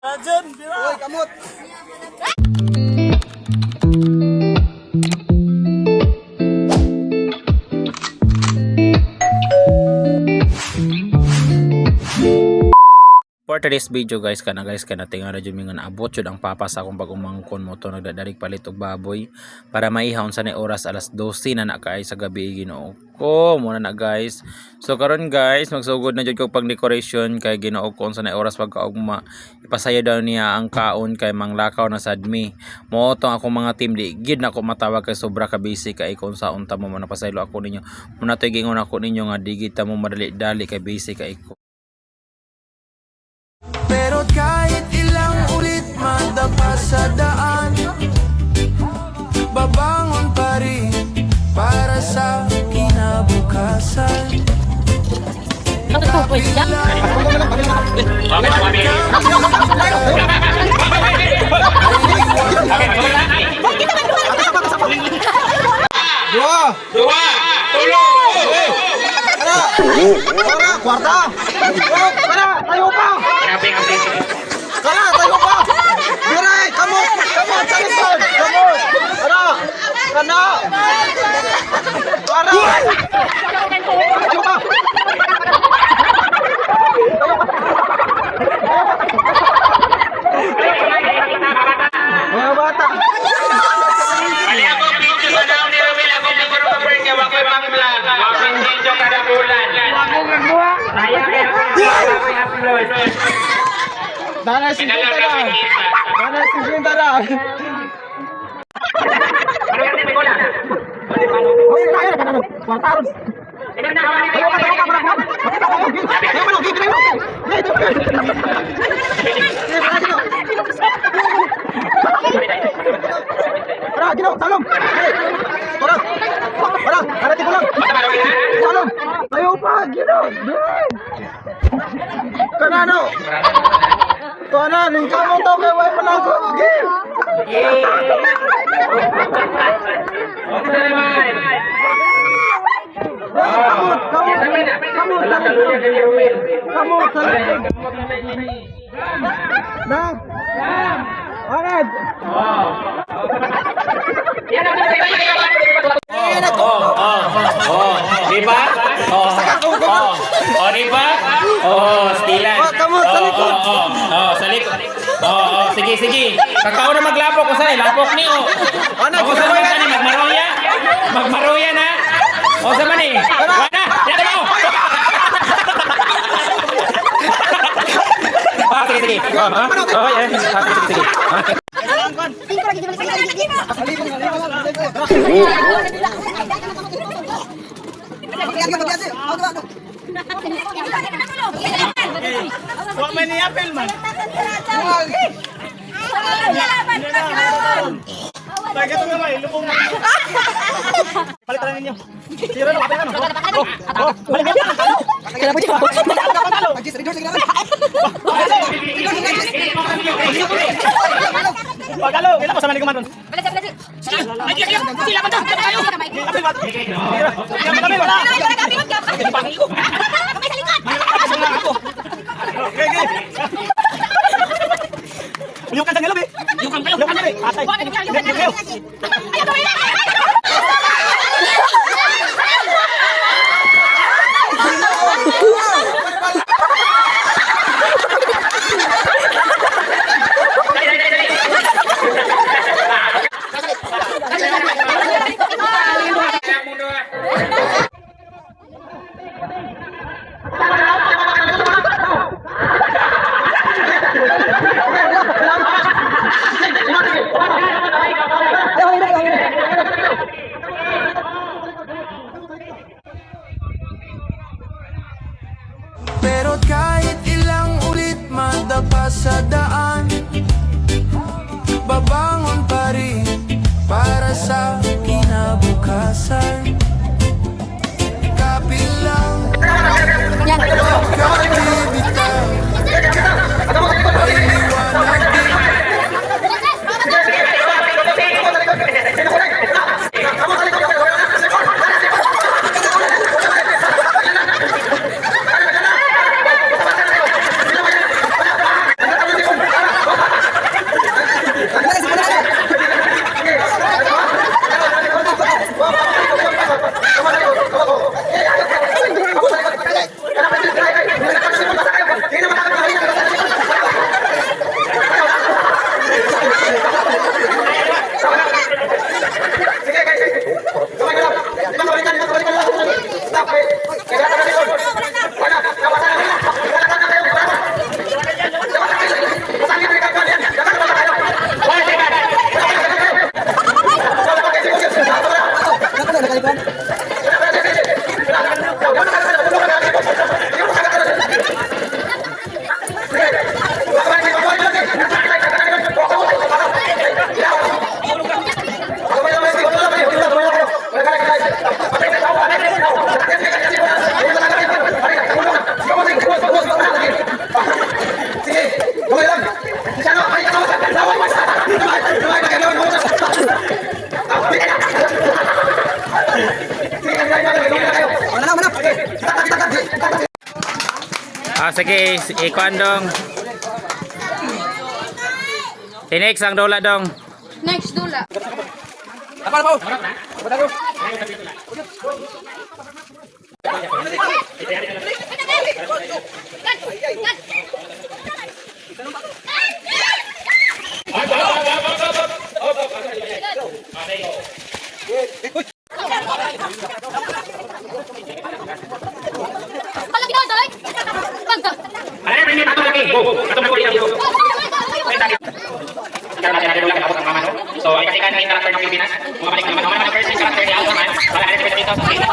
Rajan, bira. Uy, kamot. For today's video guys kana tingala jud mi nga naabot jud ang papa sa akong pag-umangkon mo to nagdadarig palit og baboy para maihawon sa ni oras alas 12 na kaay sa gabi Ginoo ko muna na guys. So karon guys magsugod na jud ko pag decoration kay Ginoo ko sa ni oras pagkaugma ipasaya daw niya ang kaon kay manglakaw na sadmi mo to akong mga team di gid na ko matawag kay sobra ka busy kay kung sa unta mo manapasaylo ako ninyo muna to gingon ako ninyo nga di kita mo madali-dali kay busy kay ko. Pero kahit ilang ulit madapa sa daan, babangon pa rin para sa kinabukasan. Dua. Tulo. Kwarta. Para, tayo pa. Tayo pa. Biray, kamot. Sa likod. Kamot. Kana. Para. Tayo pa. Mga bata. Kali ako video sa daw ni Romel ako siguro pa-friend niya wako'y pang-vlog. Wako'y video kada bulan. Saya kaya wako'y upload. Dana si Gintara. Ano yung tipi ko lang? Hoy, tayo na kanang kwartaron. Ilan na kawan Tayo ka para. Makita ko. Tayo mo gid tayo. Para, gino, salom. Para, harati ko lang. Salom. Tayo pa, gino. Kanano? Tuana, ning kamo to kay way panago. Gil. Kamot. Nang. Anad. Diba? Diba? Stilan. Kamot sa likod. Sa likod. Sige. Kakao na maglapok ko sa'yo. Lapok ni, Ako sa mga ni, magmaroya na. O sa mani. Wala. Yan mo. Sige. Sige. Huwag man niya, Pelman. Taga ito naman, lupong na. Palitan ninyo. Sira na, palitan na. Balik ka dyan. Kailan po dyan? Pagalo, kailan pa sa mali kumanton? Sila pa dyan. Yukan sa ngalob eh. Yukan kayo. Atay. Yukan kayo. Sige, ikuan dong. Tinex ang dola dong. Next dula. Palagi daw, Doy. Pagka. Ano yung ato lagi? Go, go. Ato na ko dito. Sekarang natin natin ulang abot ang mama, no? So, ikasikan na yung karakter ng Pilipinas. Bumabalik naman. Ang mga first character ni Alpha Man. Para natin dito sa